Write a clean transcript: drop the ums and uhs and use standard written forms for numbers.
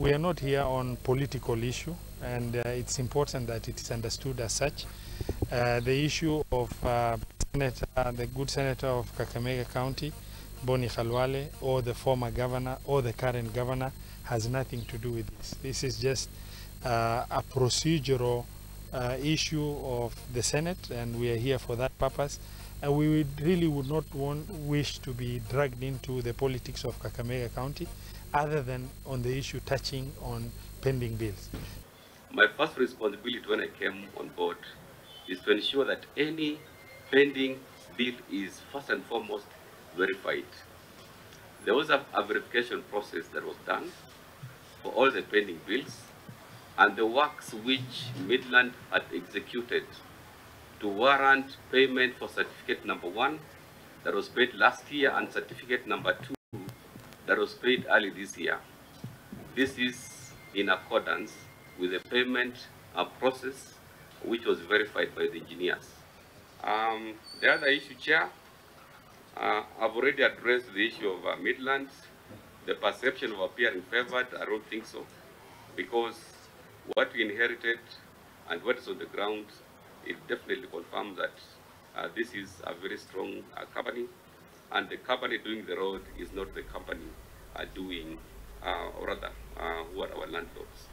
We are not here on political issue, and it's important that it is understood as such. The issue of Senator, the good senator of Kakamega County, Boni Khalwale, or the former governor or the current governor has nothing to do with this. This is just a procedural issue of the Senate, and we are here for that purpose. And we would not wish to be dragged into the politics of Kakamega County, other than on the issue touching on pending bills. My first responsibility when I came on board is to ensure that any pending bill is first and foremost verified. There was a verification process that was done for all the pending bills, and the works which Midland had executed to warrant payment for certificate number 1 that was paid last year and certificate number 2 that was paid early this year. This is in accordance with the payment process which was verified by the engineers. The other issue, Chair, I've already addressed the issue of Midlands. The perception of appearing favored, I don't think so, because what we inherited and what is on the ground, it definitely confirms that this is a very strong company, and the company doing the road is not the company doing, or rather, who are our landlords.